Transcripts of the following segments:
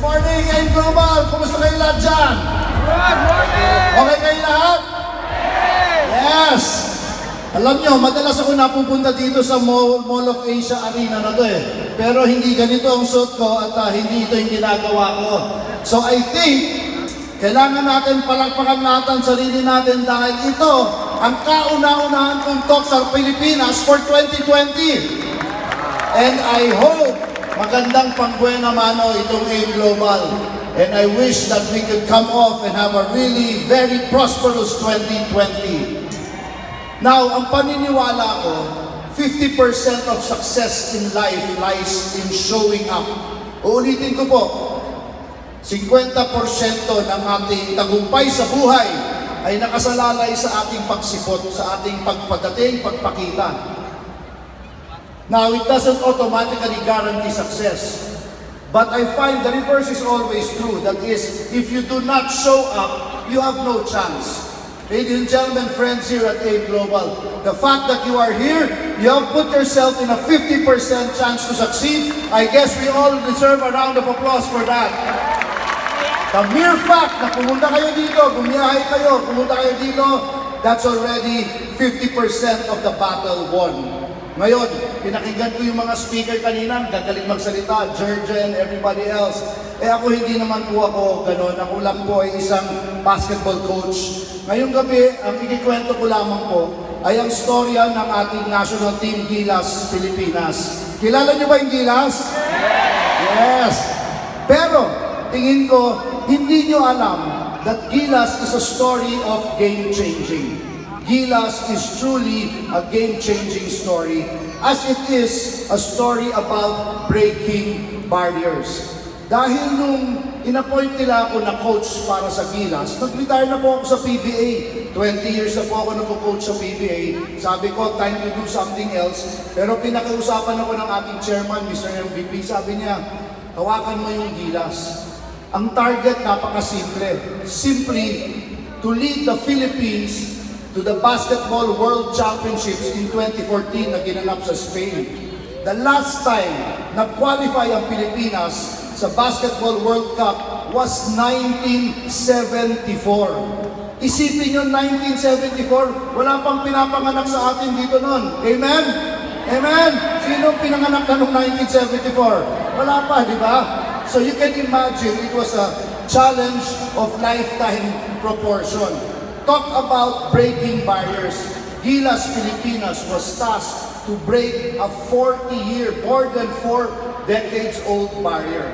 morning, I'm Global! Kumusta kayo lahat dyan? Good morning! Okay kayo lahat? Yes! Alam nyo, madalas ako napupunta dito sa Mall of Asia Arena na to eh. Pero hindi ganito ang suit ko at hindi ito yung ginagawa ko. So I think, kailangan natin palakpakan natin sarili natin dahil ito ang kauna-unahan kong talk sa Pilipinas for 2020. And I hope magandang pangbuena mano itong A Global. And I wish that we could come off and have a really very prosperous 2020. Now, ang paniniwala ko, 50% of success in life lies in showing up. Uulitin ko po, 50% ng ating tagumpay sa buhay ay nakasalalay sa ating pagsipot, sa ating pagpadating, pagpakita. Now, it doesn't automatically guarantee success. But I find the reverse is always true. That is, if you do not show up, you have no chance. Ladies and gentlemen, friends here at A Global, the fact that you are here, you have put yourself in a 50% chance to succeed. I guess we all deserve a round of applause for that. The mere fact na pumunta kayo dito, bumiyahe kayo, pumunta kayo dito, that's already 50% of the battle won. Ngayon, pinakinggan ko yung mga speaker kanina, gagaling magsalita, Georgia and everybody else. Ako hindi naman po ako ganun. Ako lang po ay isang basketball coach. Ngayong gabi, ang ikikwento ko lamang po ay ang storya ng ating national team, Gilas, Pilipinas. Kilala niyo ba yung Gilas? Yes! Pero, tingin ko, hindi niyo alam that Gilas is a story of game-changing. Gilas is truly a game-changing story, as it is a story about breaking barriers. Dahil nung in-appoint nila ako na coach para sa Gilas, nag-retire na po ako sa PBA. 20 years na po ako nag-coach sa PBA. Sabi ko, time to do something else. Pero pinakiusapan ako ng ating chairman, Mr. MVP, sabi niya, hawakan mo yung Gilas. Ang target napakasimple. Simply to lead the Philippines to the Basketball World Championships in 2014 na ginanap sa Spain. The last time nag-qualify ang Pilipinas sa Basketball World Cup was 1974. Isipin nyo, 1974, wala pang pinapanganak sa atin dito noon. Amen? Amen? Sino pinanganak na noong 1974? Wala pa, di ba? So you can imagine, it was a challenge of lifetime proportion. Talk about breaking barriers. Gilas Pilipinas was tasked to break a 40-year, more than 4 decades old barrier.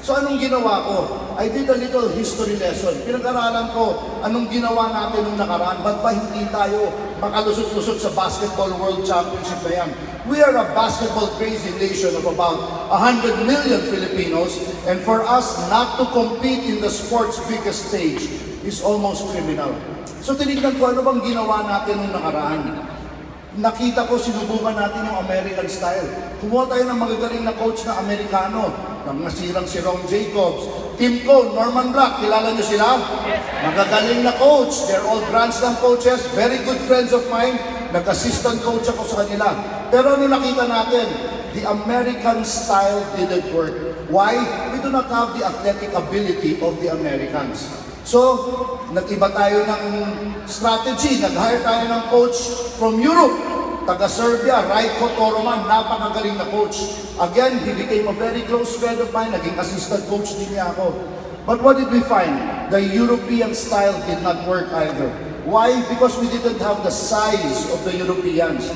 So anong ginawa ko? I did a little history lesson. Pinag-aralan ko anong ginawa natin nung nakaraan. Ba't ba hindi tayo makalusot-lusot sa Basketball World Championship na yan? We are a basketball crazy nation of about 100 million Filipinos, and for us not to compete in the sport's biggest stage is almost criminal. So tinignan ko ano bang ginawa natin nung nakaraan. Nakita ko, sinubukan natin yung American style. Kumuha tayo ng magagaling na coach na Amerikano. Nang nasirang si Ron Jacobs, Tim Cone, Norman Black, kilala niyo sila? Magagaling na coach. They're all Grand Slam coaches, very good friends of mine. Nag-assistant coach ako sa kanila. Pero ano nakita natin? The American style didn't work. Why? We do not have the athletic ability of the Americans. So, nag-iba tayo ng strategy. Nag-hire tayo ng coach from Europe. Taga-Serbia, Rajko Toroman, napakagaling na coach. Again, he became a very close friend of mine. Naging assistant coach din niya ako. But what did we find? The European style did not work either. Why? Because we didn't have the size of the Europeans.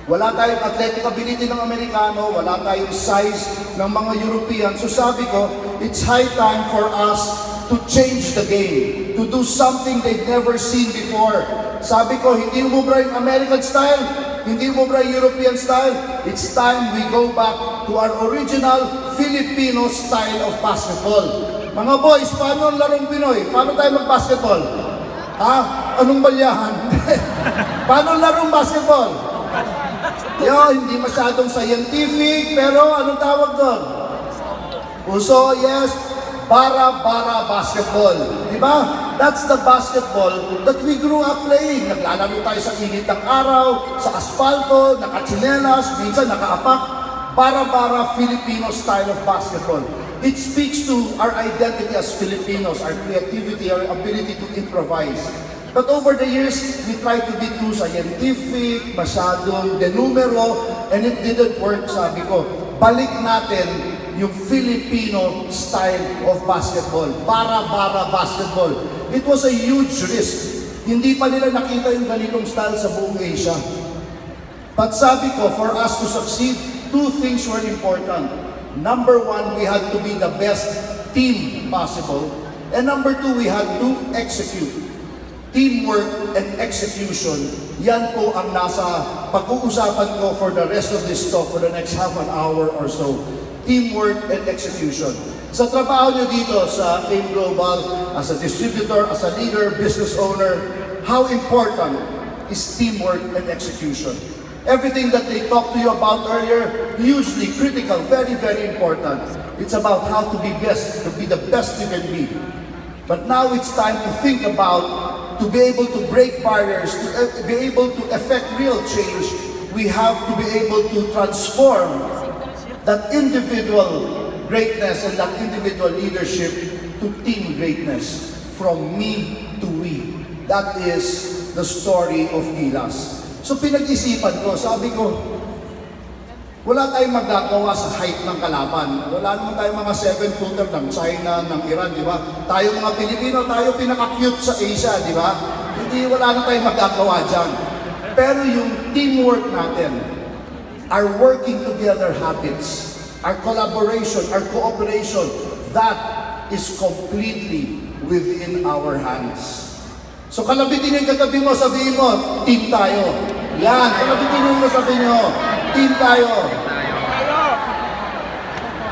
Wala tayong athletic ability ng Amerikano, wala tayong size ng mga European. So sabi ko, it's high time for us to change the game, to do something they've never seen before. Sabi ko, hindi mo bra yung American style, hindi mo bra yung European style. It's time we go back to our original Filipino style of basketball. Mga boys, paano ang larong Pinoy? Paano tayo mag-basketball? Ha? Anong balyahan? Paano ang larong basketball? Yo, hindi masyadong scientific, pero anong tawag doon? Puso, yes. Bara-bara basketball. Diba? That's the basketball that we grew up playing. Naglalaro tayo sa init ng araw, sa asfalto, nakatsinelas, minsan nakaapak. Bara-bara Filipino style of basketball. It speaks to our identity as Filipinos, our creativity, our ability to improvise. But over the years, we tried to be too scientific, masyadong denumero, and it didn't work. Sabi ko, balik natin yung Filipino style of basketball. Bara-bara basketball. It was a huge risk. Hindi pa nila nakita yung ganitong style sa buong Asia. But sabi ko, for us to succeed, two things were important. Number one, we had to be the best team possible. And number two, we had to execute. Teamwork and execution, yan po ang nasa pag-uusapan ko for the rest of this talk for the next half an hour or so. Teamwork and execution. Sa trabaho nyo dito sa AIM Global, as a distributor, as a leader, business owner, how important is teamwork and execution? Everything that they talked to you about earlier, hugely critical, very, very important. It's about how to be best, to be the best you can be. But now it's time to think about to be able to break barriers, to be able to effect real change. We have to be able to transform that individual greatness and that individual leadership to team greatness, from me to we. That is the story of Gilas. So pinag-isipan ko, sabi ko, wala tayong magagawa sa height ng kalaban. Wala naman tayong mga 7-footer ng China, ng Iran, di ba? Tayo mga Pilipino, tayo pinaka-cute sa Asia, di ba? Wala na tayong magagawa dyan. Pero yung teamwork natin, our working together habits, our collaboration, our cooperation, that is completely within our hands. So kalabitin yung katabi mo, sabihin mo, team tayo. Yan, kalabitin yung sabihin nyo, team tayo.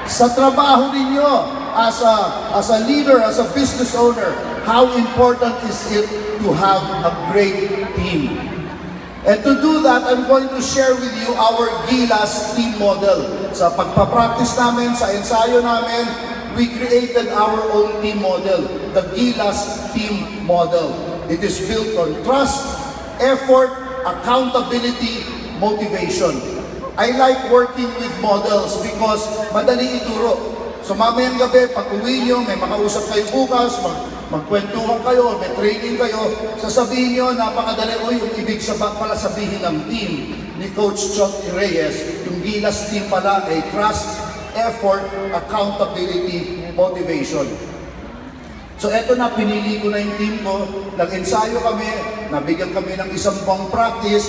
Sa trabaho ninyo, as a leader, as a business owner, how important is it to have a great team? And to do that, I'm going to share with you our Gilas team model. Sa pagpapractice namin, sa ensayo namin, we created our own team model, the Gilas team model. It is built on trust, effort, accountability, motivation. I like working with models because madali ituro. So mamayang gabi, pag uwi nyo, may makausap kayo bukas, magkwentuhan kayo, may training kayo, sasabihin nyo, napakadali, yung ibig pala sabihin ng team ni Coach Chot Reyes, yung Gilas team pala ay trust, effort, accountability, motivation. So eto na, pinili ko na yung team ko, nag-ensayo kami, nabigyan kami ng isang buwang practice.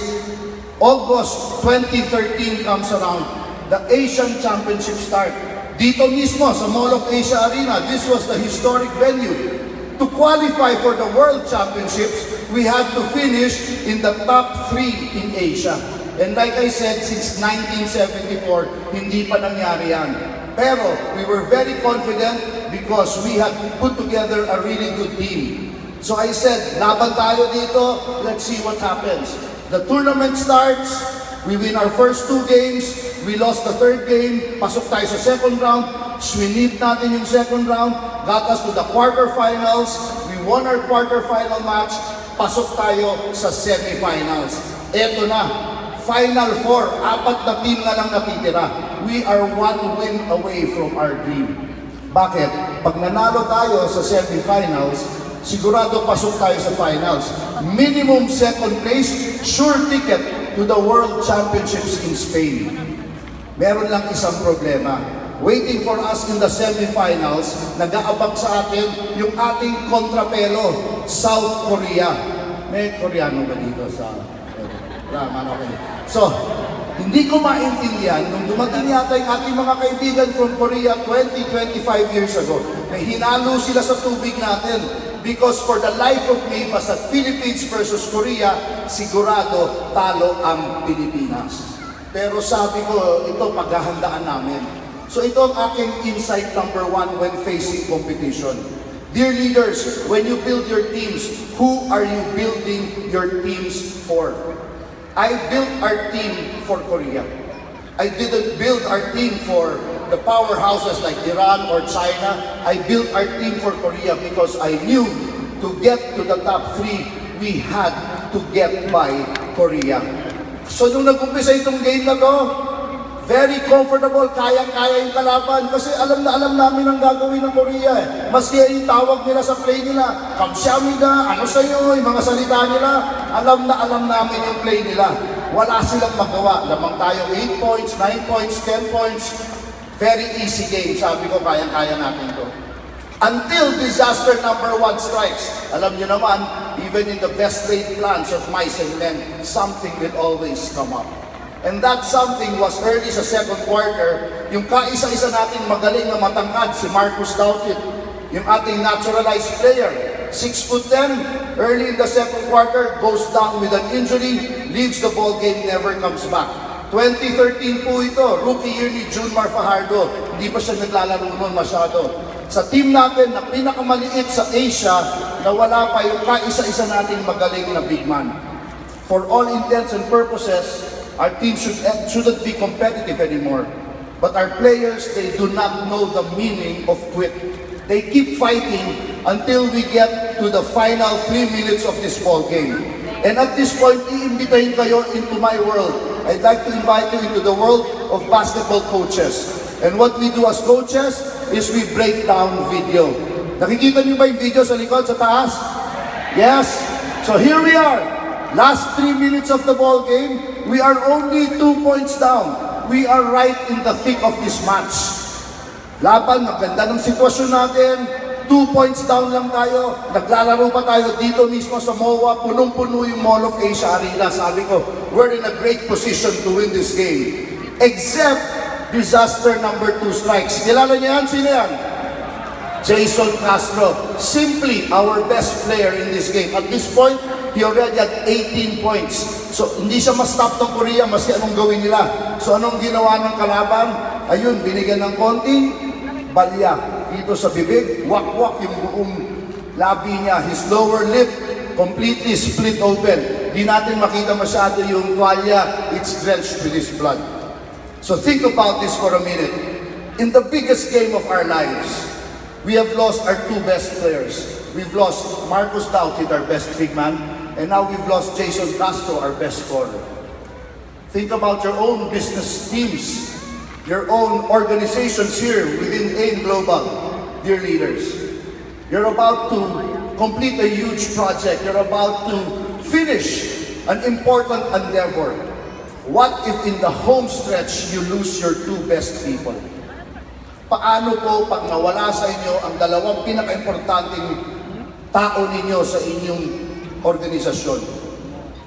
August 2013 comes around, the Asian Championship start. Dito mismo sa Mall of Asia Arena, this was the historic venue. To qualify for the World Championships, we had to finish in the top 3 in Asia. And like I said, since 1974, hindi pa nangyari yan. Pero we were very confident because we had put together a really good team. So I said, laban tayo dito, let's see what happens. The tournament starts, we win our first 2 games, we lost the 3rd game, pasok tayo sa 2nd round, swinip natin yung 2nd round, got us to the quarterfinals, we won our quarterfinal match, pasok tayo sa semifinals. Eto na, Final 4, 4 na team na lang natitira. We are 1 win away from our dream. Bakit? Pag nanalo tayo sa semifinals, sigurado pasok tayo sa finals. Minimum 2nd place, sure ticket to the World Championships in Spain. Meron lang isang problema. Waiting for us in the semifinals, nag-aabang sa atin yung ating kontrapelo, South Korea. May Koreano ba dito sa Raman? Okay. So, hindi ko maintindihan, nung dumating yata yung ating mga kaibigan from Korea 20-25 years ago, may hinalo sila sa tubig natin. Because for the life of me, basta Philippines versus Korea, sigurado talo ang Pilipinas. Pero sabi ko, ito paghahandaan namin. So ito ang aking insight number 1 when facing competition. Dear leaders, when you build your teams, who are you building your teams for? I built our team for Korea. I didn't build our team for the powerhouses like Iran or China. I built our team for Korea because I knew to get to the top 3, we had to get by Korea. So nung nag-umpisa itong game na to, Very comfortable, kayang-kaya yung kalaban kasi alam na alam namin ang gagawin ng Korea eh. Maski yung tawag nila sa play nila, kamsyamida, ano sa'yo, yung mga salita nila, alam na alam namin yung play nila. Wala silang magawa. Lamang tayo 8 points, 9 points, 10 points. Very easy game. Sabi ko, kayang-kaya natin to. Until disaster number 1 strikes. Alam niyo naman, even in the best laid plans of mice and men, something will always come up. And that something was early sa second quarter, yung kaisa-isa natin magaling na matangkad, si Marcus Dautit, yung ating naturalized player, 6'10", early in the second quarter, goes down with an injury, leaves the ball game, never comes back. 2013 po ito, rookie year ni Junmar Fajardo, hindi pa siya naglalaro noon masyado. Sa team natin na pinakamaliit sa Asia, na wala pa yung kaisa-isa nating magaling na big man. For all intents and purposes, our team shouldn't be competitive anymore. But our players, they do not know the meaning of quit. They keep fighting until we get to the final 3 minutes of this ball game. And at this point, iimbitahin kayo into my world. I'd like to invite you into the world of basketball coaches. And what we do as coaches is we break down video. Nakikita niyo ba yung video sa likod, sa taas? Yes? So here we are. Last 3 minutes of the ball game. We are only 2 points down. We are right in the thick of this match. Laban, maganda ng sitwasyon natin. 2 points down lang tayo. Naglalaro pa tayo dito mismo sa MOA. Punong-puno yung Mall of Asia Arena. Sabi ko, we're in a great position to win this game. Except disaster number 2 strikes. Kilala niyo yan? Sino yan? Jason Castro. Simply our best player in this game. At this point, he already had 18 points. So, hindi siya ma-stop ng Korea maski anong gawin nila. So, anong ginawa ng kalaban? Ayun, binigyan ng konting balya dito sa bibig. Wak-wak yung buong labi niya. His lower lip completely split open. Di natin makita masyado yung tuwalya. It's drenched with his blood. So, think about this for a minute. In the biggest game of our lives, we have lost our 2 best players. We've lost Marcus Dautit, our best big man, and now we've lost Jason Castro, our best scorer. Think about your own business teams, your own organizations here within AIM Global, dear leaders. You're about to complete a huge project. You're about to finish an important endeavor. What if in the home stretch you lose your 2 best people? Paano po pag nawala sa inyo ang dalawang pinaka-importanting tao ninyo sa inyong organisasyon?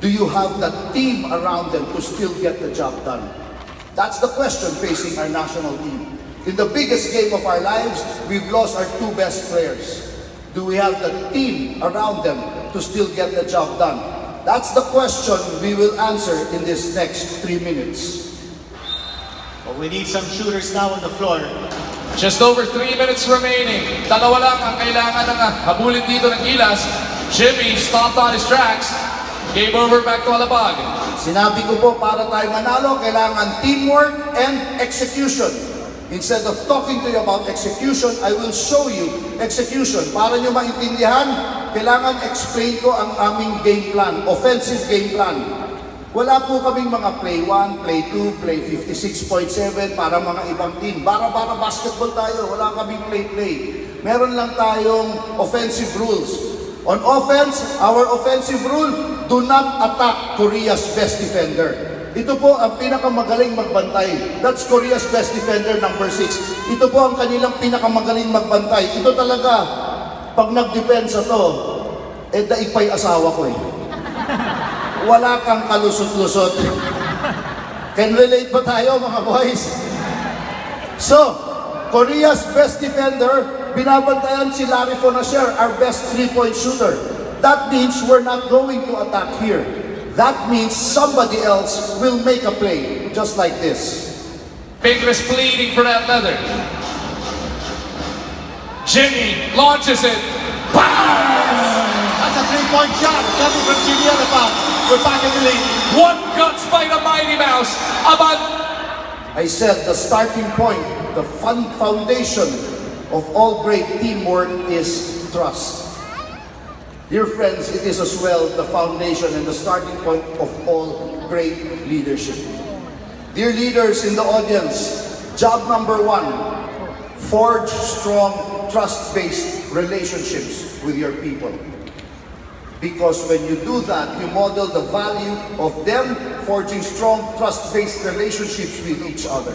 Do you have that team around them to still get the job done? That's the question facing our national team. In the biggest game of our lives, we've lost our 2 best players. Do we have the team around them to still get the job done? That's the question we will answer in this next 3 minutes. Well, we need some shooters now on the floor. Just over 3 minutes remaining. Dalawa lang ang kailangan ng habulin dito ng Gilas. Jimmy stopped on his tracks. Game over, back to Alabag. Sinabi ko po, para tayo manalo, kailangan teamwork and execution. Instead of talking to you about execution, I will show you execution. Para nyo maintindihan, kailangan explain ko ang aming game plan, offensive game plan. Wala po kaming mga play 1, play 2, play 56.7 para mga ibang team. Bara-bara basketball tayo, wala kaming play-play. Meron lang tayong offensive rules. On offense, our offensive rule, do not attack Korea's best defender. Ito po ang pinakamagaling magbantay. That's Korea's best defender, number 6. Ito po ang kanilang pinakamagaling magbantay. Ito talaga, pag nag-depensa to, daipay asawa ko eh. Wala kang kalusot-lusot. Can relate ba tayo mga boys? So, Korea's best defender, binabantayan si Larry Fonasher, our best 3-point shooter. That means we're not going to attack here. That means somebody else will make a play, just like this. Fingers bleeding for that leather. Jimmy launches it. Bang! That's a 3-point shot coming from Jimmy Alabag. We're back in the lead. One guts by the Mighty Mouse. Abad. I said the starting point, the foundation of all great teamwork is trust. Dear friends, it is as well the foundation and the starting point of all great leadership. Dear leaders in the audience, job number 1, forge strong, trust-based relationships with your people. Because when you do that, you model the value of them forging strong, trust-based relationships with each other.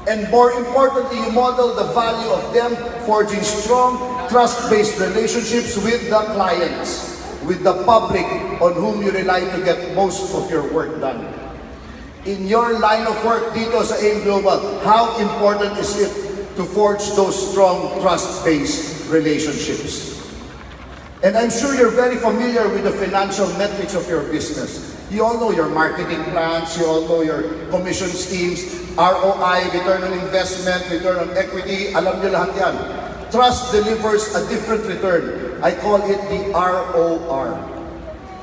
And more importantly, you model the value of them forging strong, trust-based relationships with the clients, with the public on whom you rely to get most of your work done. In your line of work dito sa AIM Global, how important is it to forge those strong, trust-based relationships? And I'm sure you're very familiar with the financial metrics of your business. You all know your marketing plans, you all know your commission schemes, ROI, return on investment, return on equity, alam niyo lahat yan. Trust delivers a different return. I call it the ROR.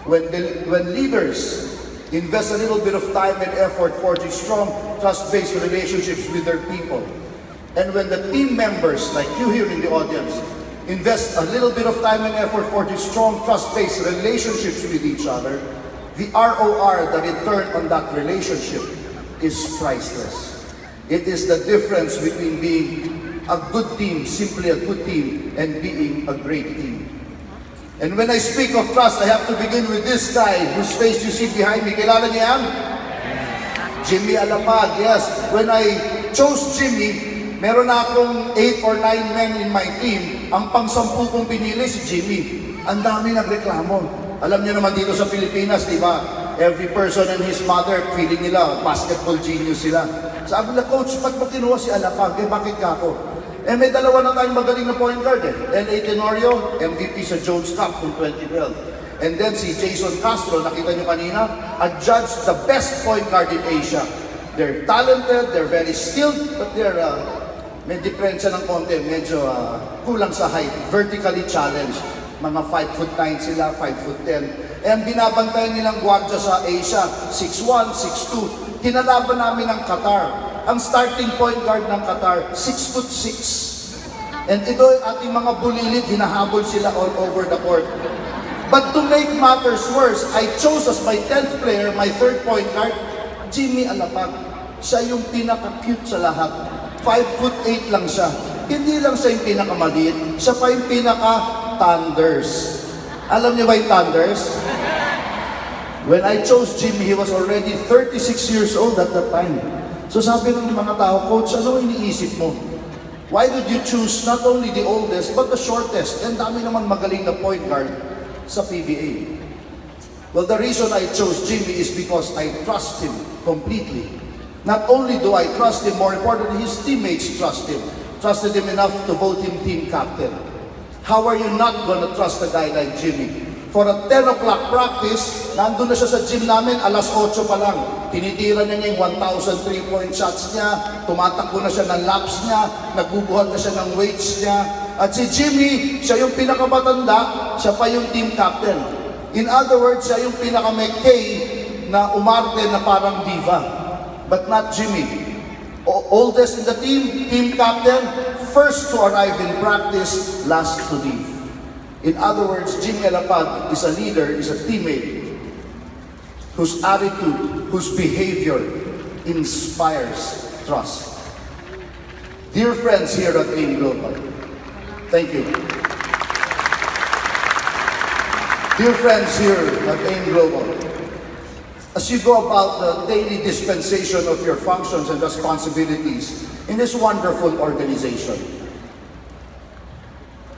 When leaders invest a little bit of time and effort forging strong, trust-based relationships with their people, and when the team members, like you here in the audience, invest a little bit of time and effort forging strong, trust-based relationships with each other, the ROR, the return on that relationship, is priceless. It is the difference between being a good team, simply a good team, and being a great team. And when I speak of trust, I have to begin with this guy whose face you see behind me. Kilala niya yan? Jimmy Alapag, yes. When I chose Jimmy, meron na akong 8 or 9 men in my team. Ang pang-10 kong pinili si Jimmy. Ang dami nagreklamo. Alam niyo naman dito sa Pilipinas, di ba? Every person and his mother, feeling nila, basketball genius sila. Sabi nila, Coach, ba't mo kinuha si Alapag? Bakit ka ako? May dalawa na tayong magaling na point guard L.A. Tenorio, MVP sa Jones Cup noong 2012. And then si Jason Castro, nakita nyo kanina, adjudged the best point guard in Asia. They're talented, they're very skilled, but they're may diferensya ng konti, medyo kulang sa height, vertically challenged. Mga 5'9" sila, 5'10". And binabantayan nilang gwardiya sa Asia, 6'1", 6'2". Kinalaban namin ng Qatar. Ang starting point guard ng Qatar, 6'6". And ito yung ating mga bulilit, hinahabol sila all over the court. But to make matters worse, I chose as my 10th player, my third point guard, Jimmy Alapag. Siya yung pinaka-cute sa lahat. 5'8" lang siya. Hindi lang siya yung pinakamaliit, siya pa yung pinaka-thunders. Alam niyo ba yung thunders? When I chose Jimmy, he was already 36 years old at that time. So sabi ng mga tao, Coach, ano iniisip mo? Why did you choose not only the oldest, but the shortest? And dami naman magaling na point guard sa PBA. Well, the reason I chose Jimmy is because I trust him completely. Not only do I trust him, more importantly, his teammates trust him. Trusted him enough to vote him team captain. How are you not gonna trust a guy like Jimmy? For a 10 o'clock practice, nandun na siya sa gym namin, alas 8 pa lang. Tinitira niya yung 1,000 3-point shots niya, tumatakbo na siya ng laps niya, nagbubuhat na siya ng weights niya. At si Jimmy, siya yung pinakamatanda, siya pa yung team captain. In other words, siya yung pinaka-McKay na umarte na parang diva. But not Jimmy. Oldest in the team, team captain, first to arrive in practice, last to leave. In other words, Jimmy Alapag is a leader, is a teammate, whose attitude, whose behavior inspires trust. Dear friends here at AIM Global, thank you. Dear friends here at AIM Global, as you go about the daily dispensation of your functions and responsibilities in this wonderful organization,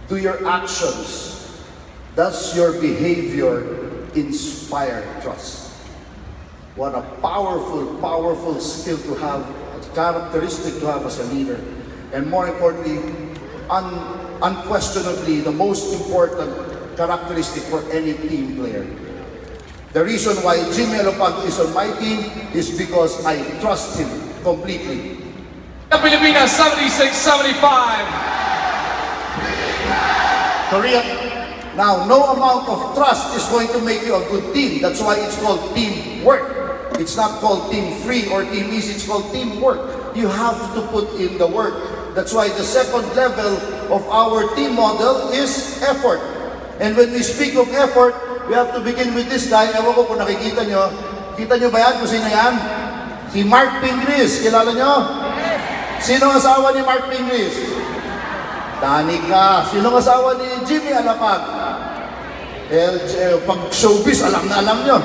do your actions, does your behavior inspire trust? What a powerful, powerful skill to have, a characteristic to have as a leader. And more importantly, unquestionably, the most important characteristic for any team player. The reason why Jimmy Alapag is on my team is because I trust him completely. Pilipinas 76-75. Korea. Now, no amount of trust is going to make you a good team. That's why it's called teamwork. It's not called team free or team easy, it's called teamwork. You have to put in the work. That's why the second level of our team model is effort. And when we speak of effort, we have to begin with this guy. Ewan ko kung nakikita nyo. Kita nyo ba yan? Kung sino yan? Si Mark Pingris, kilala nyo? Sino ang asawa ni Mark Pingris? Danica. Sino ang asawa ni Jimmy Alapag? Pag showbiz, alam na alam nyo.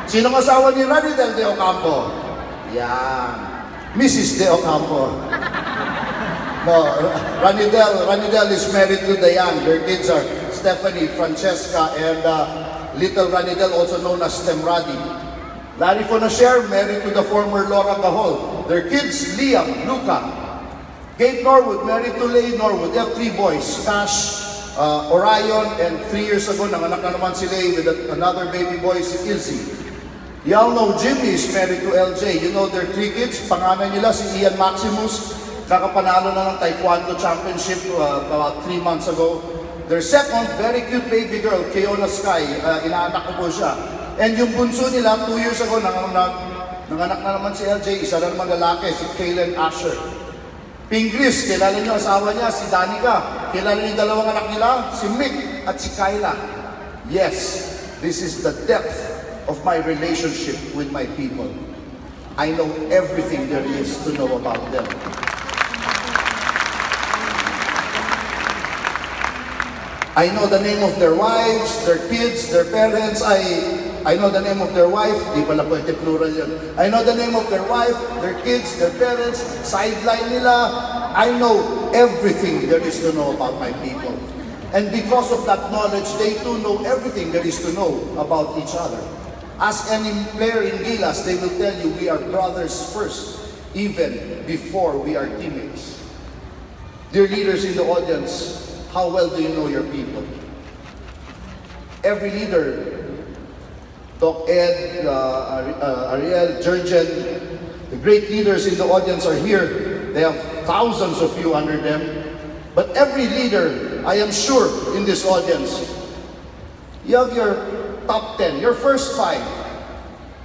Sino ang asawa ni Ranidel de Ocampo? Yan. Mrs. de Ocampo. No, Ranidel is married to Diane. Their kids are Stephanie, Francesca, and little Ranidel, also known as Temradi. Larry Fonasher, married to the former Laura Cahol. Their kids, Liam, Luca. Kate Norwood, married to Leigh Norwood. They have 3 boys, Cash, Orion, and 3 years ago, nanganak na naman si Leigh with another baby boy, si Izzy. Y'all know Jimmy is married to LJ. You know their 3 kids, panganay nila si Ian Maximus, kakapanalo na ng Taekwondo Championship about 3 months ago. Their second, very cute baby girl, Keona Sky, inaanak ko po siya. And yung bunso nila, 2 years ago, nanganak na naman si LJ, isa na naman lalaki, si Kaylen Asher. Pingris, kilala niyo asawa niya, si Danica. Kilala niyo yung 2 anak nila, si Mick at si Kyla. Yes, this is the depth of my relationship with my people. I know everything there is to know about them. I know the name of their wives, their kids, their parents. I know the name of their wife. Di pala pwede plural yun. I know the name of their wife, their kids, their parents, sideline nila. I know everything there is to know about my people. And because of that knowledge, they too know everything there is to know about each other. Ask any player in Gilas, they will tell you we are brothers first, even before we are teammates. Dear leaders in the audience, how well do you know your people? Every leader, Doc Ed, Ariel, Jurgen, the great leaders in the audience are here. They have thousands of you under them. But every leader, I am sure, in this audience, you have your top 10, your first 5,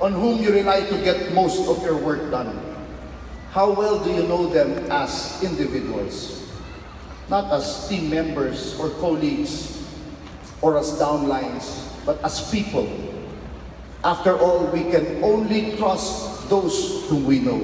on whom you rely to get most of your work done. How well do you know them as individuals? Not as team members or colleagues or as downlines, but as people. After all, we can only trust those whom we know.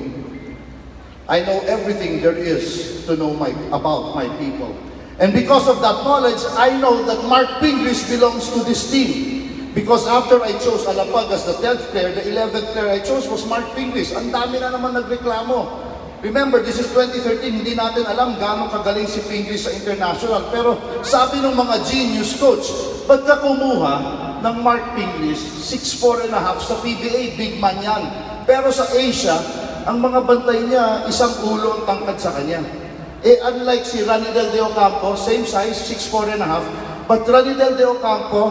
I know everything there is to know about my people. And because of that knowledge, I know that Mark Pingris belongs to this team. Because after I chose Alapag as the 10th player, the 11th player I chose was Mark Pingris. Ang dami na naman nagreklamo. Remember, this is 2013, hindi natin alam gaano kagaling si Pingris sa international. Pero sabi ng mga genius coach, ba't ka kumuha ng Mark Pingris, 6'4 and a half sa PBA, big man yan. Pero sa Asia, ang mga bantay niya, isang ulo ang tangkad sa kanya. Unlike si Ranidel de Ocampo, same size, 6'4 and a half, but Ranidel de Ocampo,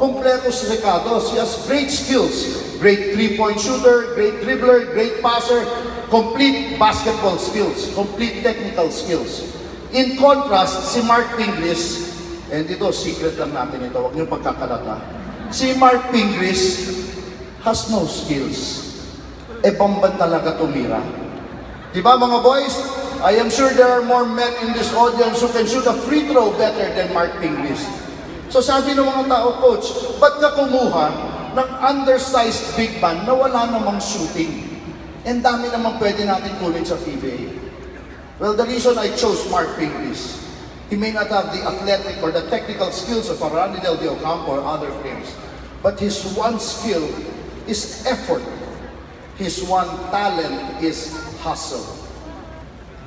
completos recados. He has great skills. Great 3-point shooter, great dribbler, great passer, complete basketball skills, complete technical skills. In contrast, si Mark Pingris, and ito, secret lang natin ito, huwag niyo pagkakalata. Si Mark Pingris has no skills. Bamban talaga tumira. Diba mga boys? I am sure there are more men in this audience who can shoot a free throw better than Mark Pingris. So sabi ng mga tao, coach, ba't ka kumuha ng undersized big man na wala namang shooting? And dami naman pwede natin kunin sa PBA. Well, the reason I chose Mark Pingris, he may not have the athletic or the technical skills of Ranidel de Ocampo or other players, but his one skill is effort. His one talent is hustle.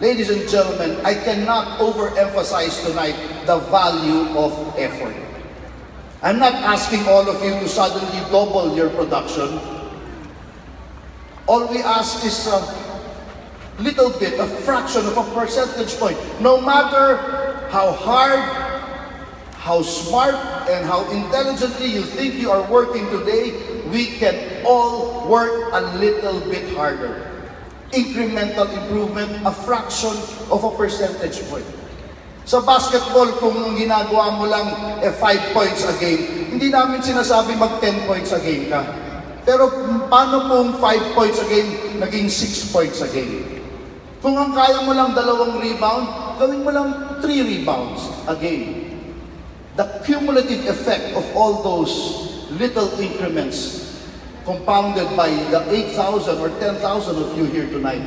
Ladies and gentlemen, I cannot overemphasize tonight the value of effort. I'm not asking all of you to suddenly double your production. All we ask is a little bit, a fraction of a percentage point. No matter how hard, how smart, and how intelligently you think you are working today, we can all work a little bit harder. Incremental improvement, a fraction of a percentage point. Sa basketball, kung ginagawa mo lang 5 points a game, hindi namin sinasabi mag 10 points a game ka. Pero paano kung 5 points a game, naging 6 points a game? Kung ang kaya mo lang 2 rebound, gawin mo lang 3 rebounds a game. The cumulative effect of all those little increments compounded by the 8,000 or 10,000 of you here tonight.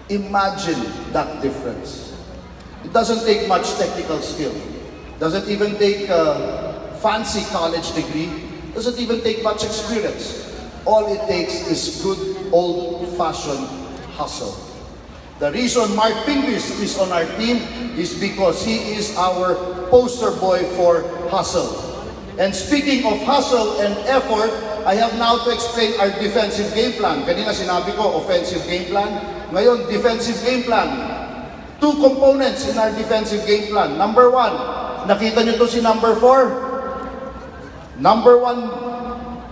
Imagine that difference. It doesn't take much technical skill. Doesn't even take a fancy college degree. Doesn't even take much experience. All it takes is good old-fashioned hustle. The reason Mark Pingris is on our team is because he is our poster boy for hustle. And speaking of hustle and effort, I have now to explain our defensive game plan. Kanina sinabi ko, offensive game plan. Ngayon, defensive game plan. Two components in our defensive game plan. Number one, nakita nyo to si number 4? Number one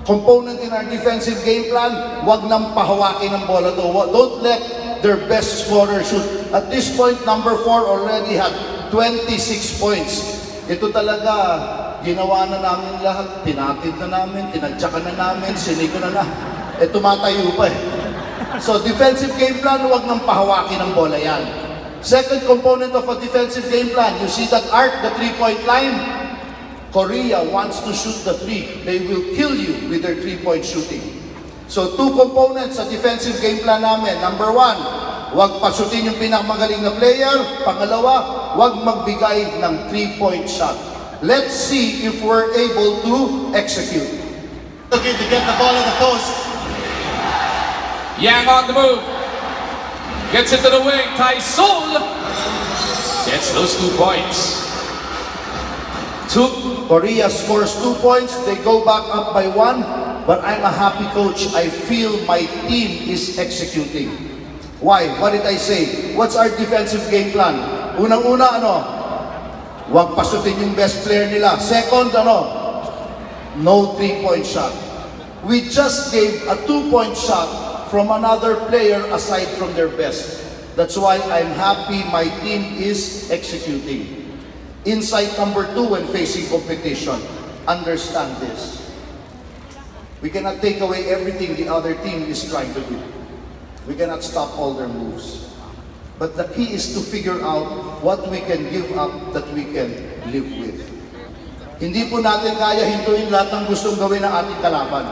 component in our defensive game plan, wag nang pahawakin ng bola to. Don't let their best scorer shoot. At this point, number 4 already had 26 points. Ito talaga, ginawa na namin lahat, pinatid na namin, tinadyakan na namin, siniko na tumatayo pa eh. So defensive game plan, huwag nang pahawakin ng bola yan. Second component of a defensive game plan, you see that arc, the 3-point line? Korea wants to shoot the 3. They will kill you with their 3-point shooting. So two components sa defensive game plan namin. Number 1, huwag pasutin yung pinakamagaling na player. Pangalawa, huwag magbigay ng 3-point shot. Let's see if we're able to execute. Looking to get the ball in the post. Yang on the move. Gets it to the wing. Taisol gets those 2 points. Korea scores 2 points. They go back up by 1. But I'm a happy coach. I feel my team is executing. Why? What did I say? What's our defensive game plan? Unang-una, huwag pasutin yung best player nila. Second, no 3-point shot. We just gave a 2-point shot from another player aside from their best. That's why I'm happy my team is executing. Insight number 2 when facing competition. Understand this. We cannot take away everything the other team is trying to do. We cannot stop all their moves. But the key is to figure out what we can give up that we can live with. Hindi po natin kaya hintuin lahat ng gustong gawin ng ating kalaban.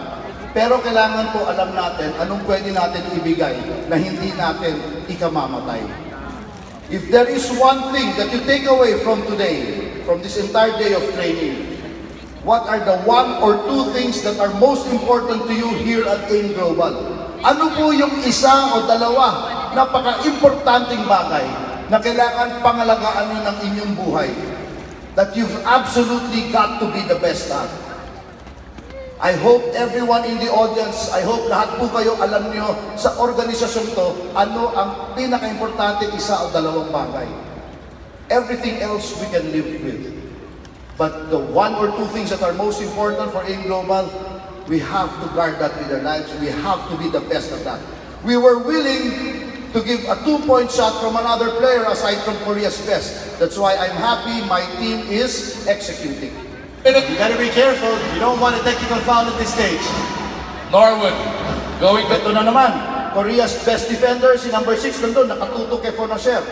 Pero kailangan po alam natin anong pwede natin ibigay na hindi natin ikamamatay. If there is one thing that you take away from today, from this entire day of training, what are the 1 or 2 things that are most important to you here at AIM Global? Ano po yung isa o dalawa napaka-importanting bagay na kailangan pangalagaan nyo ng inyong buhay that you've absolutely got to be the best at? I hope everyone in the audience, I hope lahat po kayo alam nyo sa organisasyon to, ano ang pinaka-importante isa o dalawang bagay. Everything else we can live with. But the 1 or 2 things that are most important for AIM Global, we have to guard that with our lives. We have to be the best at that. We were willing to give a 2-point shot from another player aside from Korea's best. That's why I'm happy my team is executing. You gotta be careful. You don't want a technical foul at this stage. Norwood going to Ito na naman, Korea's best defender, si number 6 nandun, nakatutok kay Fonacer.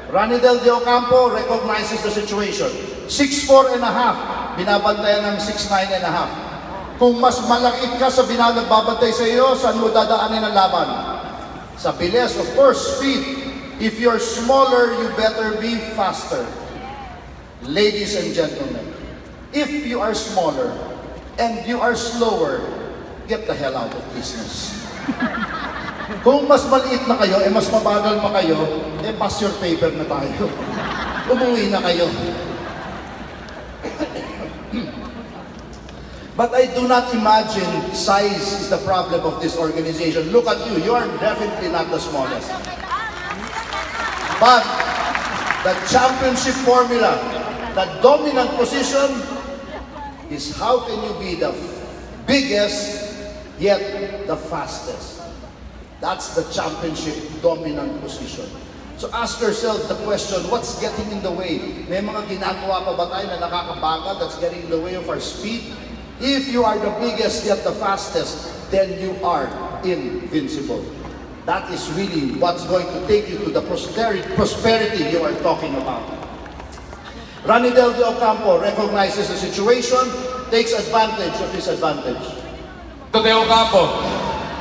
Ranidel De Ocampo recognizes the situation. 6'4 and a half, binabantayan ng 6'9 and a half. Kung mas malakit ka sa nagbabantay sa iyo, saan mo dadaanin ang laban? Sa bilis, of course, speed. If you're smaller, you better be faster. Ladies and gentlemen, if you are smaller and you are slower, get the hell out of business. Kung mas maliit na kayo, mas mabagal pa kayo, pass your paper na tayo. Umuwi na kayo. But I do not imagine size is the problem of this organization. Look at you, you are definitely not the smallest. But the championship formula, the dominant position, is how can you be the biggest yet the fastest? That's the championship dominant position. So ask yourselves the question, what's getting in the way? May mga ginagawa pa ba tayo na nakakabagal that's getting in the way of our speed? If you are the biggest yet the fastest, then you are invincible. That is really what's going to take you to the prosperity you are talking about. Ranidel De Ocampo recognizes the situation, takes advantage of his advantage. to De Ocampo.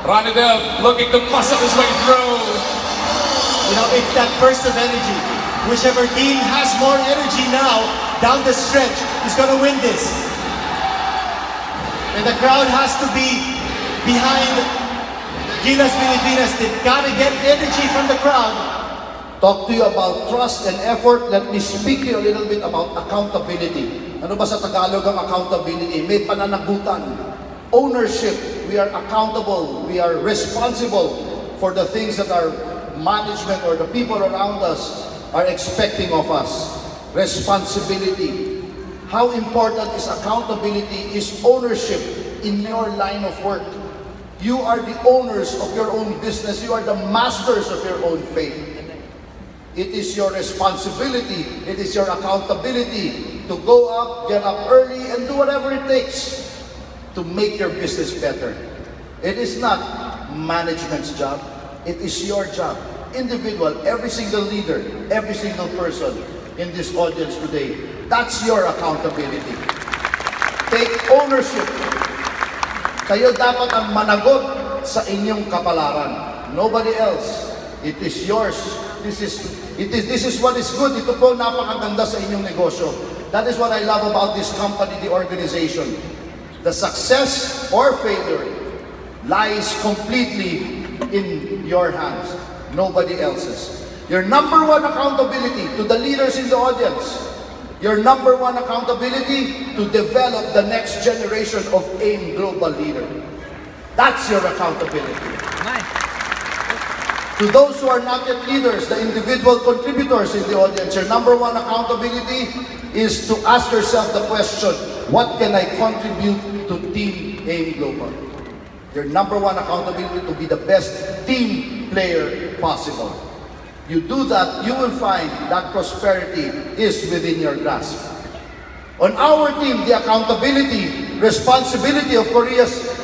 Ronidel looking to muscle his way through. You know, it's that burst of energy. Whichever team has more energy now, down the stretch, is going to win this. And the crowd has to be behind Gilas Pilipinas. They've got to get energy from the crowd. Talk to you about trust and effort. Let me speak to you a little bit about accountability. Ano ba sa Tagalog ang accountability? May pananagutan. Ownership. We are accountable. We are responsible for the things that our management or the people around us are expecting of us. Responsibility. How important is accountability is ownership in your line of work. You are the owners of your own business. You are the masters of your own fate. It is your responsibility, it is your accountability to go up, get up early, and do whatever it takes to make your business better. It is not management's job, it is your job. Individual, every single leader, every single person in this audience today, that's your accountability. Take ownership. Kayo dapat ang managot sa inyong kapalaran. Nobody else. It is yours. This is what is good. Ito po napakaganda sa inyong negosyo. That is what I love about this company, the organization. The success or failure lies completely in your hands. Nobody else's. Your number one accountability to the leaders in the audience. Your number one accountability to develop the next generation of AIM global leader. That's your accountability. To those who are not yet leaders, the individual contributors in the audience, your number one accountability is to ask yourself the question, what can I contribute to Team AIM Global? Your number one accountability to be the best team player possible. You do that, you will find that prosperity is within your grasp. On our team, the accountability, responsibility of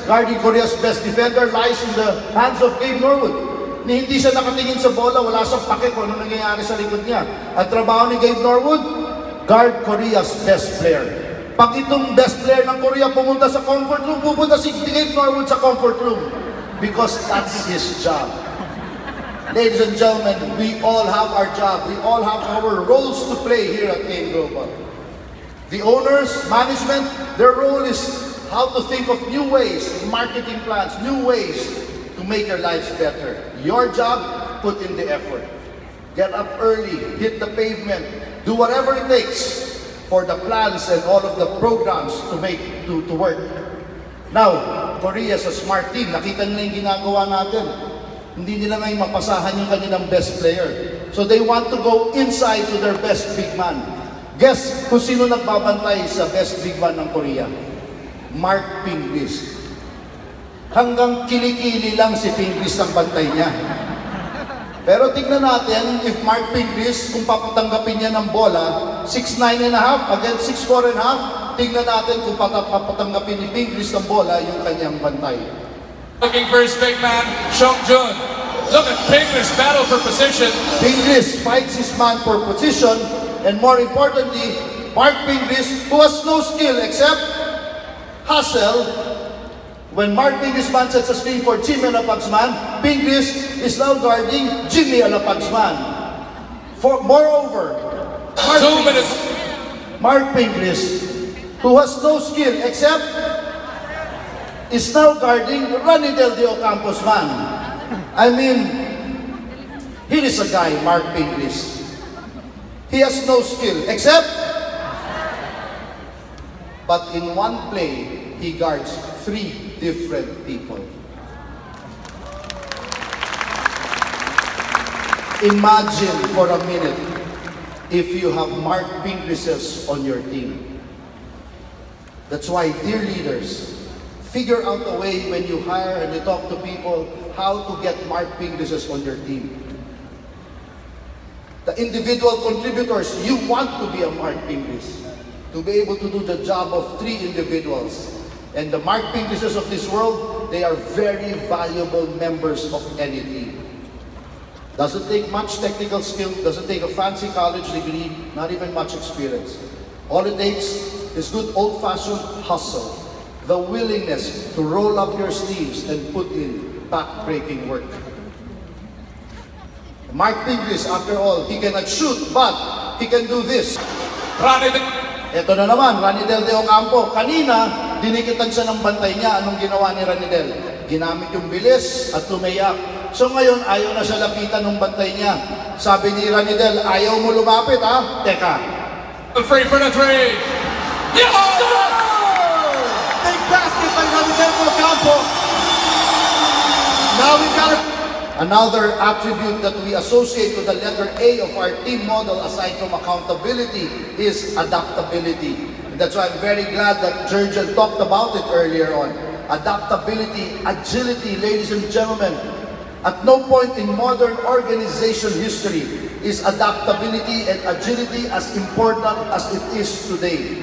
guarding Korea's best defender lies in the hands of Gabe Norwood. Hindi siya nakatingin sa bola, wala siyang pake kung ano nangyayari sa likod niya. Ang trabaho ni Gabe Norwood, guard Korea's best player. Pag itong best player ng Korea pumunta sa comfort room, pupunta si Gabe Norwood sa comfort room. Because that's his job. Ladies and gentlemen, we all have our job. We all have our roles to play here at AIM Global. The owners, management, their role is how to think of new ways, marketing plans, new ways to make your lives better. Your job, put in the effort. Get up early, hit the pavement, do whatever it takes for the plans and all of the programs to work. Now, Korea is a smart team. Nakita nila yung ginagawa natin. Hindi nila ngayon mapasahan yung kanilang best player. So they want to go inside to their best big man. Guess kung sino nagbabantay sa best big man ng Korea? Mark Pingris. Hanggang kilikili lang si Pingris ang bantay niya. Pero tignan natin, if Mark Pingris, kung papatanggapin niya ng bola, 6'9.5 against 6'4.5, tignan natin kung papatanggapin ni Pingris ng bola yung kanyang bantay. Looking for his big man, Seong Jun. Look at Pingris battle for position. Pingris fights his man for position, and more importantly, Mark Pingris, who has no skill except hustle. When Mark Pingris man sets a screen for Jimmy Alapag's man, Pingris is now guarding Jimmy Alapag's man. Moreover, Mark Pingris, who has no skill except is now guarding Ronidel De Ocampo's man. I mean, here is a guy, Mark Pingris. He has no skill, except, but in one play, he guards 3 different people. Imagine for a minute if you have Mark Pingrises on your team. That's why, dear leaders, figure out a way when you hire and you talk to people how to get Mark Pingrises on your team. The individual contributors, you want to be a Mark Pingris, to be able to do the job of 3 individuals. And the Mark Pingrises of this world, they are very valuable members of any team. Doesn't take much technical skill, doesn't take a fancy college degree, not even much experience. All it takes is good old-fashioned hustle. the willingness to roll up your sleeves and put in back-breaking work. Mark Pingris, after all, he cannot shoot, but he can do this. Ito na naman, Ranidel de Ocampo. Kanina, dinikitan siya ng bantay niya. Anong ginawa ni Ranidel? Ginamit yung bilis at tumayak. So ngayon, ayaw na siya lapitan ng bantay niya. Sabi ni Ranidel, ayaw mo lumapit ha? Teka. Free for the three. Yes! Big basket by Ranidel de Ocampo. Now we've got another attribute that we associate to the letter A of our team model, aside from accountability, is adaptability. And that's why I'm very glad that Jurgen talked about it earlier on. Adaptability, agility, ladies and gentlemen. At no point in modern organization history is adaptability and agility as important as it is today.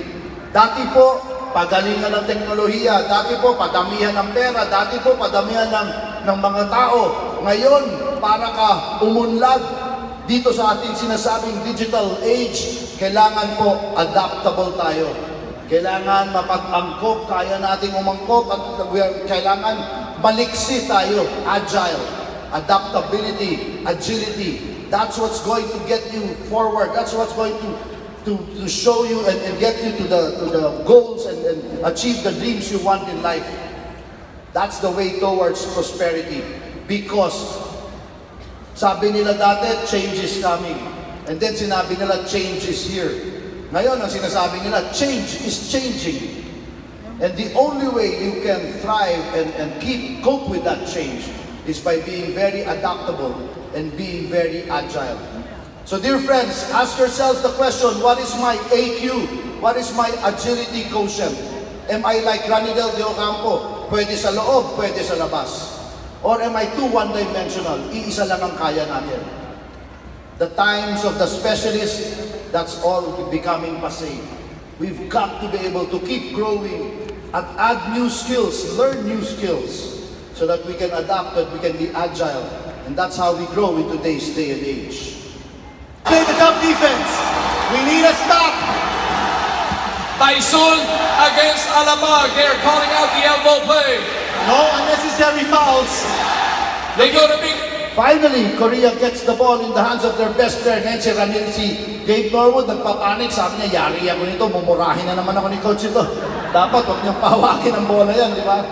Dati po, pagalingan ng teknolohiya. Dati po, padamihan ng pera. Dati po, padamihan ng mga tao. Ngayon, para ka umunlad dito sa ating sinasabing digital age, kailangan po adaptable tayo. Kailangan mapag-angkop, kaya nating umangkop at kailangan maliksi tayo, agile, adaptability, agility. That's what's going to get you forward. That's what's going to show you and get you to the goals and achieve the dreams you want in life. That's the way towards prosperity. Because sabi nila dati, change is coming. And then sinabi nila, change is here. Ngayon, ang sinasabi nila, change is changing. And the only way you can thrive and cope with that change is by being very adaptable and being very agile. So dear friends, ask yourselves the question, what is my AQ? What is my agility quotient? Am I like Ranidel de Ocampo? Pwede sa loob, pwede sa labas. Or am I too one-dimensional? Iisa lang ang kaya natin. The times of the specialist, that's all becoming passé. We've got to be able to keep growing and add new skills, learn new skills, so that we can adapt and we can be agile. And that's how we grow in today's day and age. play the tough defense. We need a stop. Taisul against Alabag. They're calling out the elbow play. No unnecessary fouls. They go to big. Finally, Korea gets the ball in the hands of their best player. Ngayon si Ranil, si Gabe Norwood, nagpapanik. Sabi niya, yari ako nito, mumurahin na naman ako ni coach ito. Dapat huwag niyang pahawakin ang bola yan, di ba?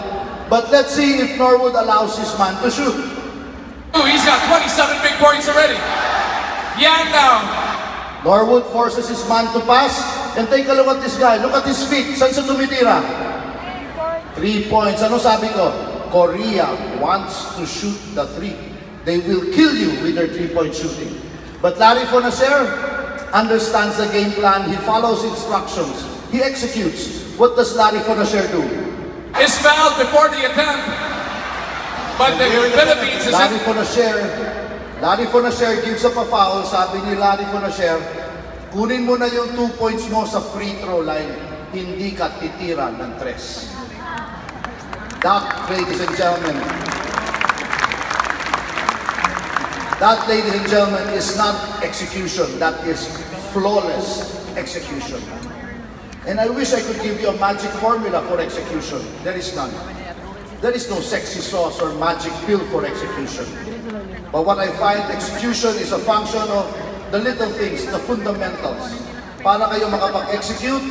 But let's see if Norwood allows his man to shoot. Ooh, he's got 27 big points already. Yang now. Norwood forces his man to pass. And take a look at this guy. Look at his feet. Saan siya tumitira? 3 points. Ano sabi ko? Korea wants to shoot the 3. They will kill you with their 3-point shooting. But Larry Fonacer understands the game plan. He follows instructions. He executes. What does Larry Fonacer do? Is fouled before the attempt. But the Philippines is Larry Fonacer gives up a foul. Sabi ni Larry Fonacer, kunin mo na yung 2 points mo sa free throw line. Hindi ka titira ng 3. That, ladies and gentlemen, is not execution. That is flawless execution. And I wish I could give you a magic formula for execution. There is none. There is no sexy sauce or magic pill for execution. But what I find, execution is a function of the little things, the fundamentals. Para kayo makapag-execute,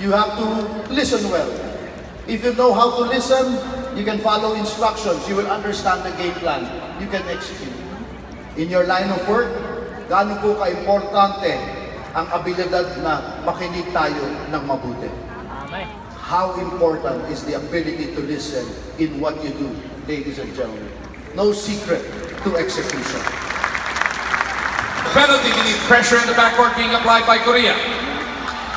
you have to listen well. If you know how to listen, you can follow instructions. You will understand the game plan. You can execute. In your line of work, gaano po ka-importante ang abilidad na makinig tayo ng mabuti. How important is the ability to listen in what you do, ladies and gentlemen. No secret to execution. Penalty beneath pressure in the backcourt being applied by Korea.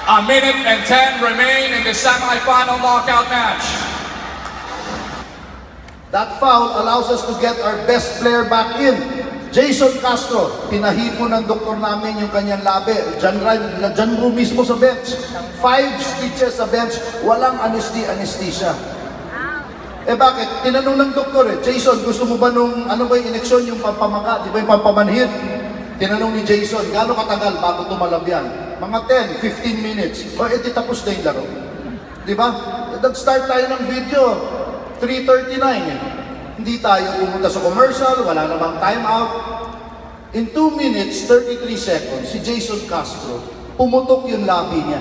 1 minute and 10 remain in the semi-final knockout match. That foul allows us to get our best player back in. Jason Castro, pinahipo ng doktor namin yung kanyang labi. Diyan mo mismo sa bench. 5 stitches sa bench, walang anesthesia. Eh bakit? Tinanong ng doktor Jason, gusto mo ba nung, ano ba yung ineksyon, yung pampamaka, di ba yung pampamanhid? Tinanong ni Jason, gaano katagal bago tumalab yan? Mga 10, 15 minutes. O edi tapos na yung laro. Di ba? Nag-start tayo ng video, 3:39 eh. Hindi tayo pumunta sa commercial, wala namang time out. In 2 minutes, 33 seconds, si Jason Castro, pumutok yung labi niya.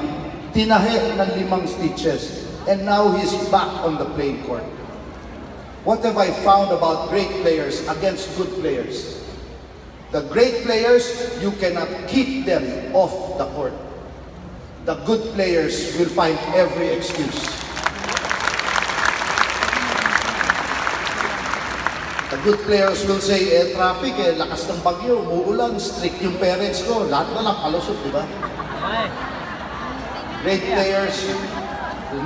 Tinahe ng 5 stitches. And now he's back on the playing court. What have I found about great players against good players? The great players, you cannot keep them off the court. The good players will find every excuse. The good players will say, traffic, lakas ng bagyo, umuulan, strict yung parents ko, lahat na lang kalusot, di ba? Great players,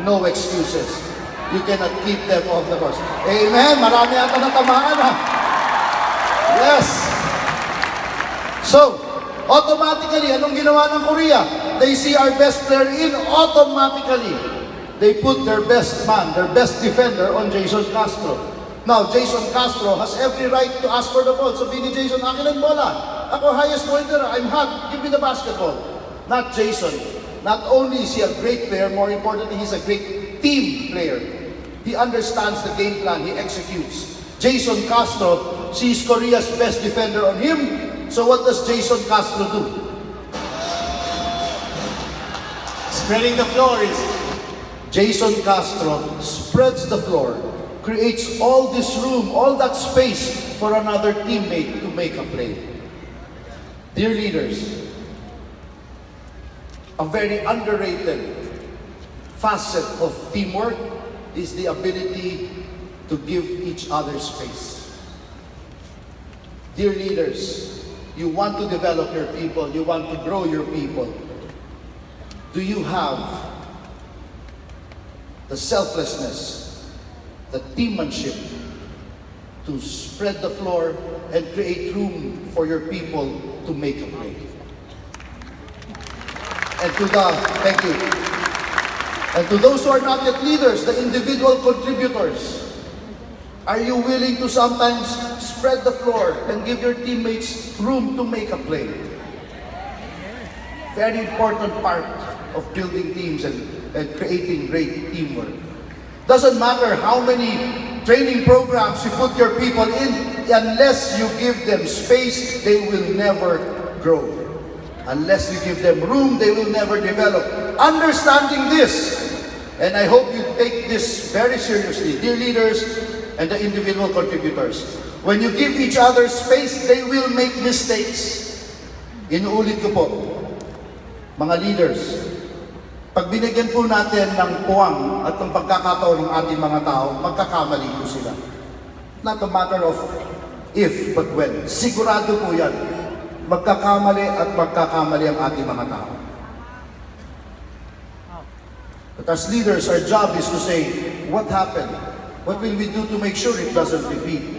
no excuses. You cannot keep them off the course. Amen! Marami ata natamaan, ha? Yes! So, automatically, anong ginawa ng Korea? They see our best player in, automatically, they put their best man, their best defender on Jason Castro. Now, Jason Castro has every right to ask for the ball. So, ni Jason, akin ang bola. Ako, highest pointer, I'm hot. Give me the basketball. Not Jason. Not only is he a great player, more importantly, he's a great team player. He understands the game plan, he executes. Jason Castro sees Korea's best defender on him. So, what does Jason Castro do? Spreading the floor is... Jason Castro spreads the floor, creates all this room, all that space for another teammate to make a play. Dear leaders, a very underrated facet of teamwork is the ability to give each other space. Dear leaders, you want to develop your people, you want to grow your people. Do you have the selflessness, the teammanship to spread the floor and create room for your people to make a play? And thank you. And to those who are not yet leaders, the individual contributors, are you willing to sometimes spread the floor and give your teammates room to make a play? Very important part of building teams and creating great teamwork. Doesn't matter how many training programs you put your people in, unless you give them space, they will never grow. Unless you give them room, they will never develop. Understanding this, and I hope you take this very seriously, dear leaders and the individual contributors. When you give each other space, they will make mistakes. Inuulit ko po, mga leaders, pag binigyan po natin ng puwang at ng pagkakataon ng ating mga tao, magkakamali po sila. Not a matter of if, but when. Sigurado po yan. Magkakamali at magkakamali ang ating mga tao. But as leaders, our job is to say, what happened? What will we do to make sure it doesn't repeat?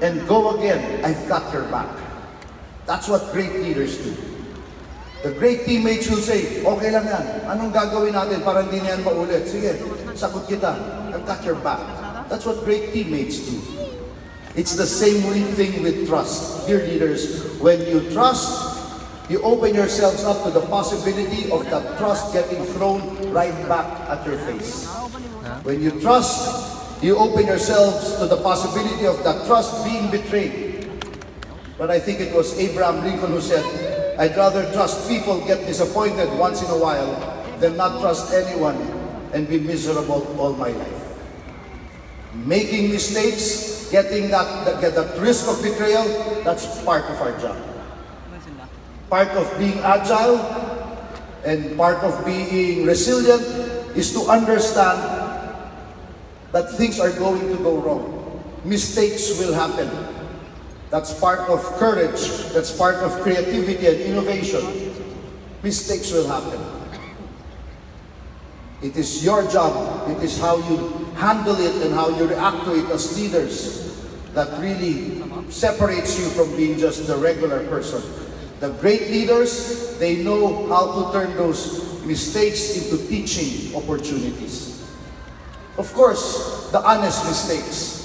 And go again, I've got your back. That's what great leaders do. The great teammates will say, okay lang yan. Anong gagawin natin para hindi na yan maulit? Sige, sagot kita. I've got your back. That's what great teammates do. It's the same thing with trust. Dear leaders, when you trust, you open yourselves up to the possibility of that trust getting thrown right back at your face. When you trust, you open yourselves to the possibility of that trust being betrayed. But I think it was Abraham Lincoln who said, I'd rather trust people get disappointed once in a while than not trust anyone and be miserable all my life. Making mistakes, getting that risk of betrayal, that's part of our job. Part of being agile and part of being resilient is to understand that things are going to go wrong. Mistakes will happen. That's part of courage. That's part of creativity and innovation. Mistakes will happen. It is your job. It is how you handle it and how you react to it as leaders that really separates you from being just the regular person. The great leaders, they know how to turn those mistakes into teaching opportunities. Of course, the honest mistakes.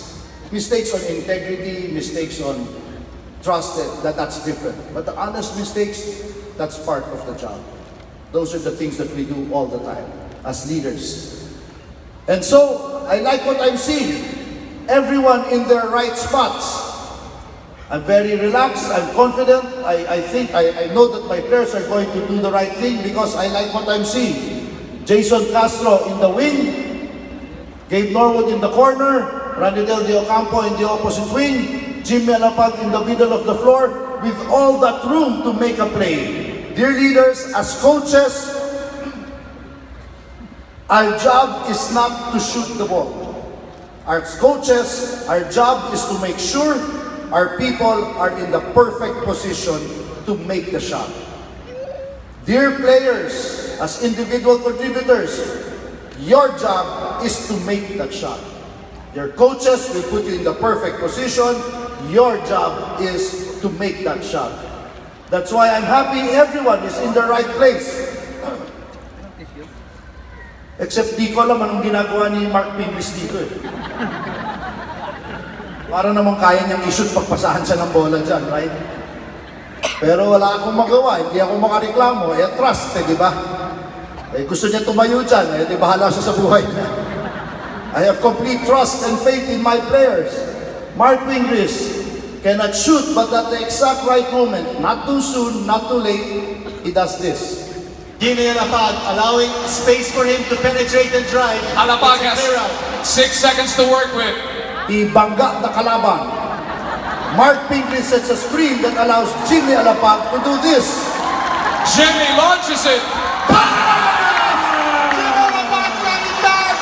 Mistakes on integrity, mistakes on trust, that's different. But the honest mistakes, that's part of the job. Those are the things that we do all the time as leaders. And so, I like what I'm seeing. Everyone in their right spots. I'm very relaxed, I'm confident, I know that my players are going to do the right thing because I like what I'm seeing. Jason Castro in the wing, Gabe Norwood in the corner, Ranidel De Ocampo in the opposite wing, Jimmy Alapag in the middle of the floor with all that room to make a play. Dear leaders, as coaches, our job is not to shoot the ball. As coaches, our job is to make sure our people are in the perfect position to make the shot. Dear players, as individual contributors, your job is to make that shot. Your coaches will put you in the perfect position. Your job is to make that shot. That's why I'm happy everyone is in the right place. Except di ko alam anong ginagawa ni Mark Pinglis dito eh. Para naman kaya niyang ishoot pagpasahan siya ng bola dyan, right? Pero wala akong magawa, hindi ako makareklamo. Trust, di ba? Gusto niya tumayo dyan, di bahala siya sa buhay niya. I have complete trust and faith in my players. Mark Pinglis cannot shoot, but at the exact right moment, not too soon, not too late, he does this. Jimmy Alapag allowing space for him to penetrate and drive. Alapag has 6 seconds to work with. Ibangga na kalaban. Mark Pinglis sets a screen that allows Jimmy Alapag to do this. Jimmy launches it. Jimmy Alapag got it back.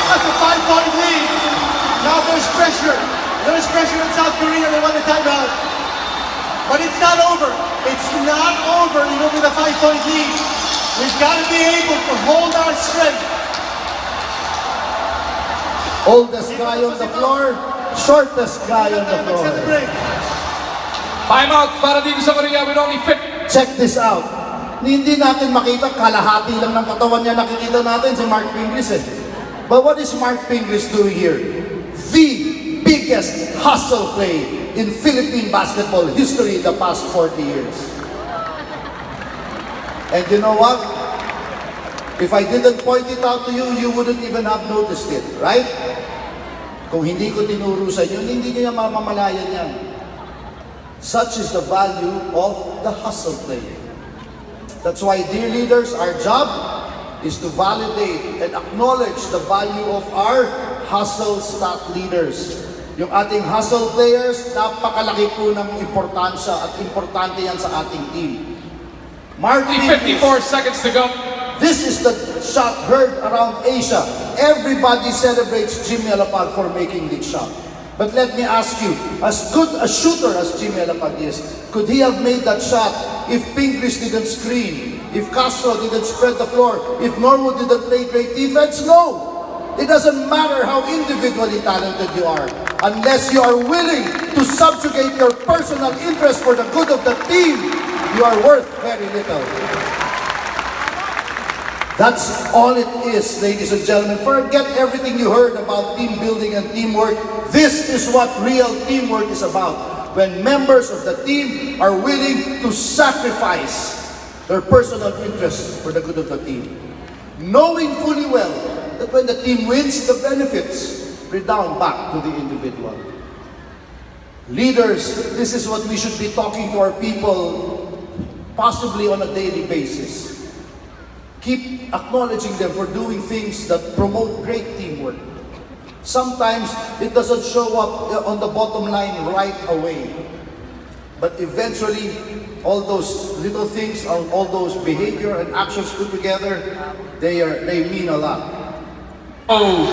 That's a 5-point lead. Now there's pressure. There's pressure in South Korea. They want a timeout. But it's not over. It's not over even with a 5-point lead. We've got to be able to hold our strength. Oldest guy on the floor, shortest guy on the floor. Timeout para dito sa Korea with only 50. Check this out. Hindi natin makita, kalahati lang ng katawan niya nakikita natin si Mark Pinglis eh. But what is Mark Pinglis doing here? The biggest hustle play in Philippine basketball history the past 40 years. And you know what? If I didn't point it out to you, you wouldn't even have noticed it, right? Kung hindi ko tinuro sa inyo, hindi niyo mamamalayan yan. Such is the value of the hustle play. That's why, dear leaders, our job is to validate and acknowledge the value of our hustle stat leaders. Yung ating hustle players, napakalaki po ng importansya at importante yan sa ating team. Mark 54 seconds to go. This is the shot heard around Asia. Everybody celebrates Jimmy Alapag for making this shot. But let me ask you, as good a shooter as Jimmy Alapag is, could he have made that shot if Pinglis didn't screen, if Castro didn't spread the floor, if Norwood didn't play great defense? No! It doesn't matter how individually talented you are. Unless you are willing to subjugate your personal interest for the good of the team, you are worth very little. That's all it is, ladies and gentlemen. Forget everything you heard about team building and teamwork. This is what real teamwork is about. When members of the team are willing to sacrifice their personal interests for the good of the team. Knowing fully well that when the team wins, the benefits redound back to the individual. Leaders, this is what we should be talking to our people possibly on a daily basis. Keep acknowledging them for doing things that promote great teamwork. Sometimes it doesn't show up on the bottom line right away. But eventually, all those little things, all those behavior and actions put together, they mean a lot. Oh.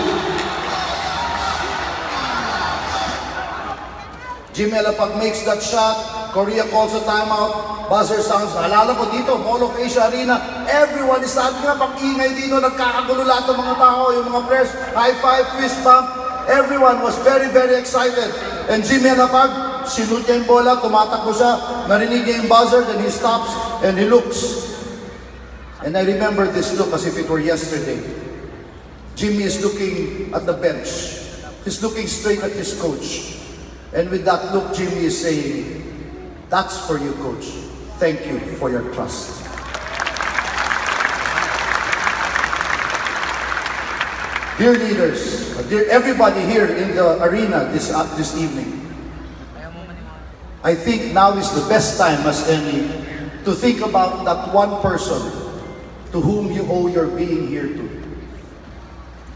Jimmy Alapag makes that shot. Korea calls a timeout. Buzzer sounds. Naalala ko dito, Mall of Asia Arena. Everyone is sabi nga, pag-ingay dito, nagkakagulo lahat ng mga tao, yung mga players, high five, fist bump. Everyone was very, very excited. And Jimmy Alapag, sinut niya yung bola, tumatakbo siya, narinig niya yung buzzer, then he stops and he looks. And I remember this look as if it were yesterday. Jimmy is looking at the bench. He's looking straight at his coach. And with that look, Jimmy is saying, "That's for you, coach. Thank you for your trust." Dear leaders, dear everybody here in the arena this evening, I think now is the best time as any to think about that one person to whom you owe your being here to.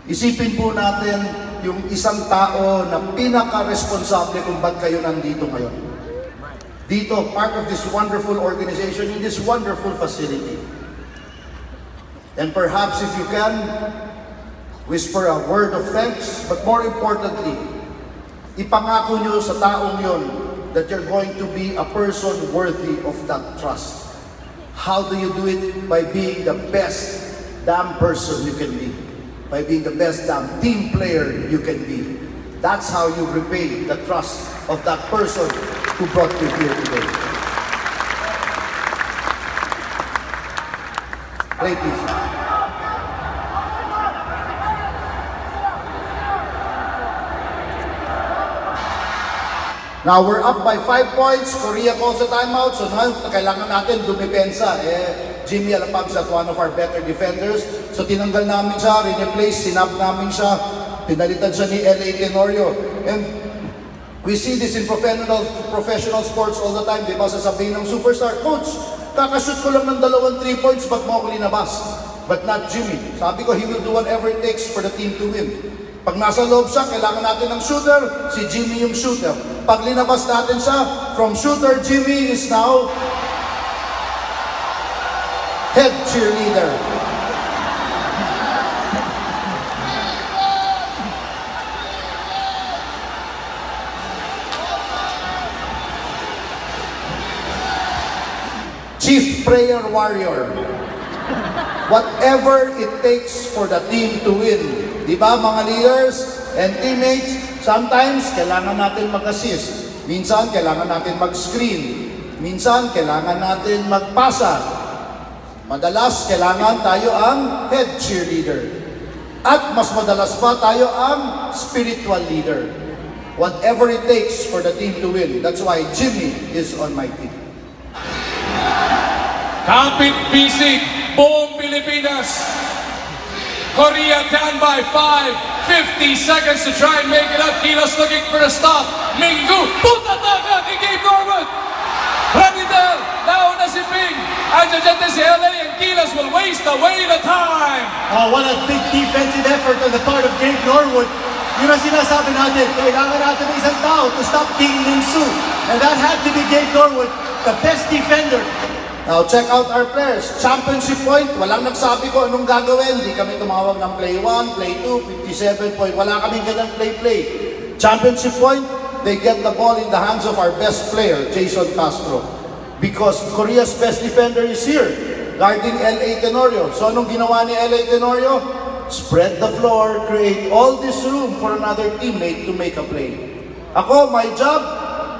Isipin po natin yung isang tao na pinaka-responsable kung ba't kayo nandito ngayon. Dito, part of this wonderful organization, in this wonderful facility. And perhaps if you can, whisper a word of thanks, but more importantly, ipangako nyo sa taong yon that you're going to be a person worthy of that trust. How do you do it? By being the best damn person you can be. By being the best damn team player you can be. That's how you repay the trust of that person who brought you here today. Play, please. Now we're up by 5 points. Korea calls a timeout. So now kailangan natin dumipensa. Jimmy Alapag at one of our better defenders. So tinanggal namin siya, replace, sinap namin siya. Pinalitan siya ni LA Tenorio. And we see this in professional sports all the time. Di ba sasabihin ng superstar, Coach, kakashoot ko lang ng 2 3 points, ba't mo ako linabas? But not Jimmy. Sabi ko, he will do whatever it takes for the team to win. Pag nasa loob siya, kailangan natin ng shooter, si Jimmy yung shooter. Pag linabas natin siya, from shooter, Jimmy is now head cheerleader. Chief prayer warrior. Whatever it takes for the team to win. Di ba mga leaders and teammates, sometimes kailangan natin mag-assist. Minsan kailangan natin mag-screen. Minsan kailangan natin magpasa. Madalas kailangan tayo ang head cheerleader. At mas madalas pa tayo ang spiritual leader. Whatever it takes for the team to win. That's why Jimmy is on my team. Kapit bisig, buong Pilipinas. Korea down by 5. 50 seconds to try and make it up. Gilas looking for a stop. Minggu, putataka kay Gabe Norwood. Ranidel, nauna si Ping. Andiyan dyan din si LA and Gilas will waste away the time. Oh, what a big defensive effort on the part of Gabe Norwood. Yun ang sinasabi natin, kailangan natin ng isang tao to stop King Min-soo. And that had to be Gabe Norwood, the best defender. Now, check out our players. Championship point, walang nagsabi ko anong gagawin. Di kami tumawag ng play 1, play 2, 57 point. Wala kaming ganang play. Championship point, they get the ball in the hands of our best player, Jason Castro. Because Korea's best defender is here, guarding LA Tenorio. So anong ginawa ni LA Tenorio? Spread the floor, create all this room for another teammate to make a play. Ako, my job,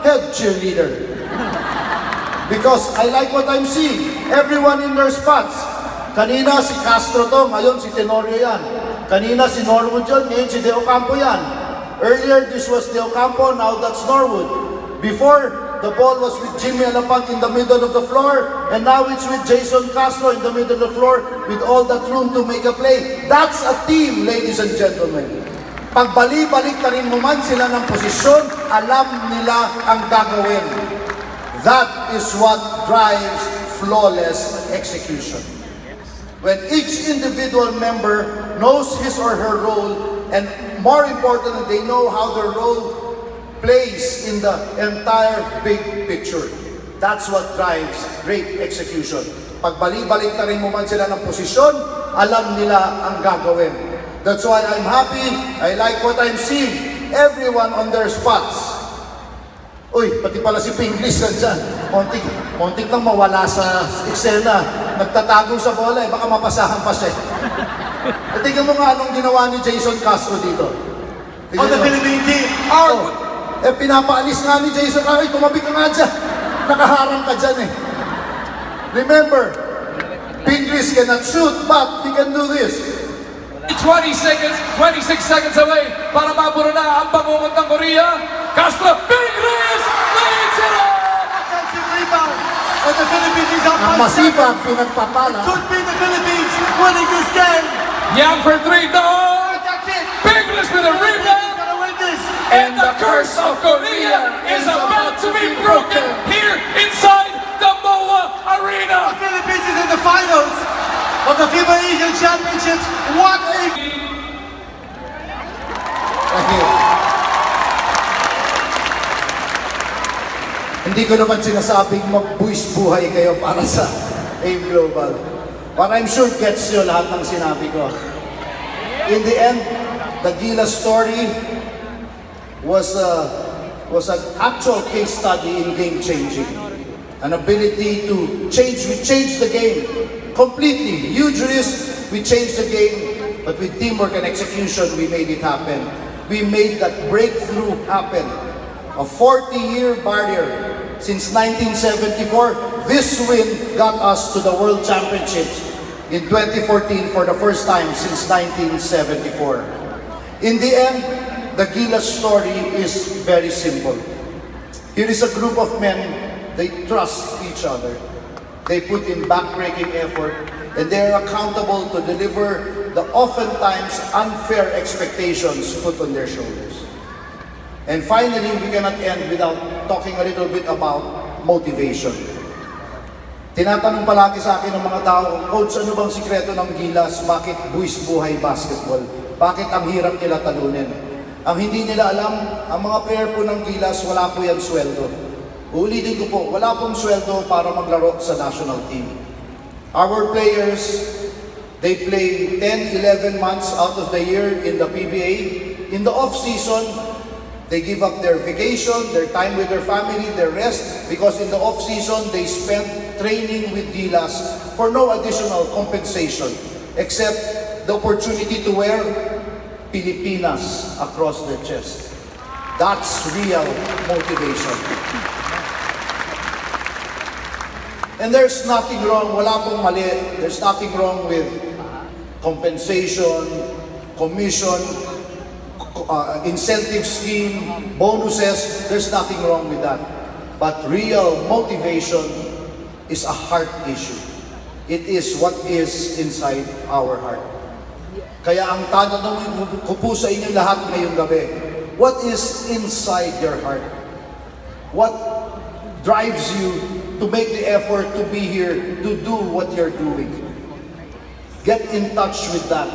head cheerleader. Because I like what I'm seeing. Everyone in their spots. Kanina si Castro to, ngayon si Tenorio yan. Kanina si Norwood yun, ngayon si De Ocampo yan. Earlier this was De Ocampo, now that's Norwood. Before, the ball was with Jimmy Alapag in the middle of the floor, and now it's with Jason Castro in the middle of the floor with all that room to make a play. That's a team, ladies and gentlemen. Pagbali-balik na rin mo man sila ng posisyon, alam nila ang gagawin. That is what drives flawless execution. When each individual member knows his or her role, and more importantly, they know how their role plays in the entire big picture. That's what drives great execution. Pag balik-balik na rin mo man sila ng posisyon, alam nila ang gagawin. That's why I'm happy, I like what I'm seeing. Everyone on their spots. Uy, pati pala si Pinglis nandyan. Montik nang mawala sa eksena. Nagtatago sa bola baka mapasahan pa siya. At tingnan mo nga anong ginawa ni Jason Castro dito. On the Philippine team. Pinapaalis nga ni Jason Castro. Tumabi ka nga dyan. Nakaharang ka dyan eh. Remember, Pinglis cannot shoot, but he can do this. 26 seconds away para mabura na ang pangungod ng Korea. Castro, Pingris, leads it up! Offensive rebound. And the Philippines is up Ang by 7. masipag, pinagpapala. Could be the Philippines winning this game. Yang for 3, no! That's it. Gilas with a rebound. Gonna win this. And the curse of Korea is about to be broken here inside the MOA Arena. The Philippines is in the finals of the FIBA Asian Championships. What a... Hindi ko naman sinasabing magbuwis buhay kayo para sa AIM Global. But I'm sure gets nyo lahat ng sinabi ko. In the end, the Gilas story was an actual case study in game changing. An ability to change, we changed the game completely. Huge risk, we changed the game, but with teamwork and execution, we made it happen. We made that breakthrough happen. A 40-year barrier since 1974. This win got us to the World Championships in 2014 for the first time since 1974. In the end, the Gilas story is very simple. Here is a group of men, they trust each other. They put in backbreaking effort, and they are accountable to deliver the oftentimes unfair expectations put on their shoulders. And finally, we cannot end without talking a little bit about motivation. Tinatanong palagi sa akin ng mga tao, Coach, ano bang sikreto ng Gilas? Bakit buwis buhay basketball? Bakit ang hirap nila talunin? Ang hindi nila alam, ang mga player po ng Gilas, wala po yan sweldo. Uulitin ko po, wala pong sweldo para maglaro sa national team. Our players, they play 10, 11 months out of the year in the PBA. In the off-season, they give up their vacation, their time with their family, their rest, because in the off-season, they spend training with Gilas for no additional compensation, except the opportunity to wear Pilipinas across their chest. That's real motivation. And there's nothing wrong, wala pong mali, there's nothing wrong with compensation, commission, incentive scheme, bonuses, there's nothing wrong with that. But real motivation is a heart issue. It is what is inside our heart. Kaya ang tatanungin ko po sa inyo lahat ngayong gabi, what is inside your heart? What drives you to make the effort to be here, to do what you're doing? Get in touch with that.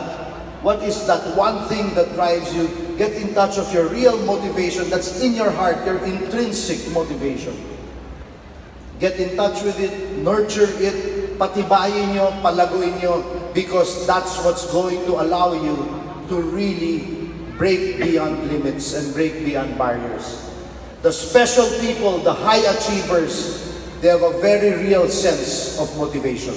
What is that one thing that drives you? Get in touch of your real motivation that's in your heart, your intrinsic motivation. Get in touch with it, nurture it, patibayin nyo, palaguin nyo, because that's what's going to allow you to really break beyond limits and break beyond barriers. The special people, the high achievers, they have a very real sense of motivation.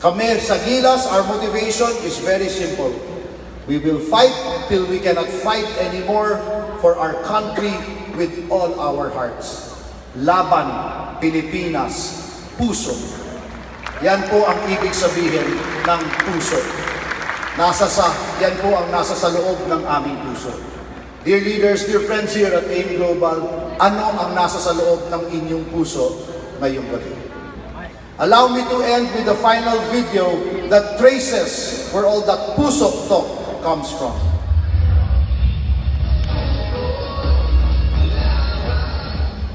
Kami sa Gilas, our motivation is very simple. We will fight till we cannot fight anymore for our country with all our hearts. Laban, Pilipinas, puso. Yan po ang ibig sabihin ng puso. Yan po ang nasa sa loob ng aming puso. Dear leaders, dear friends here at AIM Global, ano ang nasa sa loob ng inyong puso ngayong gabi? Allow me to end with the final video that traces where all that puso talk comes from.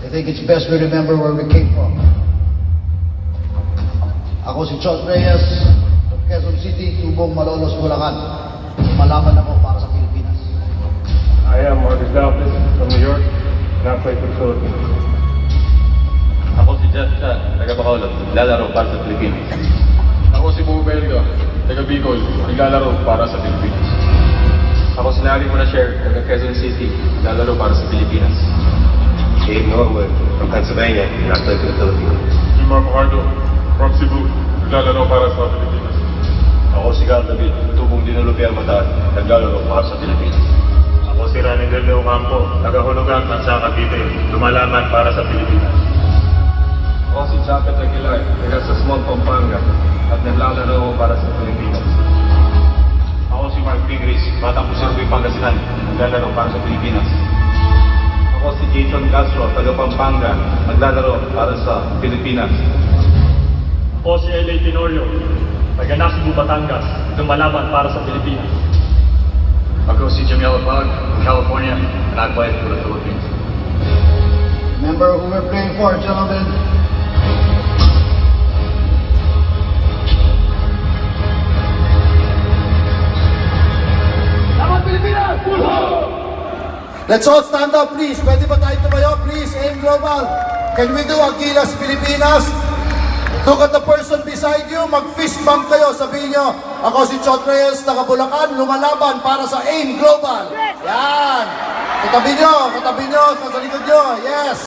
I think it's best we remember where we came from. Ako si Chot Reyes, from Quezon City, Tubong, Malolos, Bulacan. Malaban ako para sa Pilipinas. I am Marcus Galvez from New York, and I play for the Philippines. Ako si Jeff Chat, taga Bacolod, naglalaro para sa Pilipinas. Ako si Bubeldo, taga Bicol, naglalaro para sa Pilipinas. Ako si Larry Monasher, taga Quezon City, naglalaro para sa Pilipinas. Dave Norwood from Pennsylvania, and I play for the Philippines. Si Mark Fajardo from Cebu, naglalaro para sa Pilipinas. Ako si Carl David, tubong dinulupia mata, naglalaro para sa Pilipinas. Ako si Ranindel Leo Campo, taga Hulugan at sa Cavite, lumalaban para sa Pilipinas. Ako si Japet Aguilar, taga sa Small Pampanga, at naglalaro para sa Pilipinas. Ako si Mark Pingris, batang Puserbi Pangasinan, naglalaro para sa Pilipinas. Ako si Jason Castro, taga Pampanga, naglalaro para sa Pilipinas. Ako si L.A. Tenorio, taga Nasugbu, Batangas, lumalaban para sa Pilipinas. Ako si Jamil Abad from California, and I play for the Philippines. Remember who we're playing for, gentlemen. Let's all stand up, please. Pwede ba tayo tumayo? Please, aim global. Can we do a Gilas, Pilipinas? Look at the person beside you. Mag-fist bump kayo. Sabihin nyo, ako si Chot Reyes, taga Bulacan, lumalaban para sa aim global. Yan. Katabi nyo, sa likod nyo. Yes.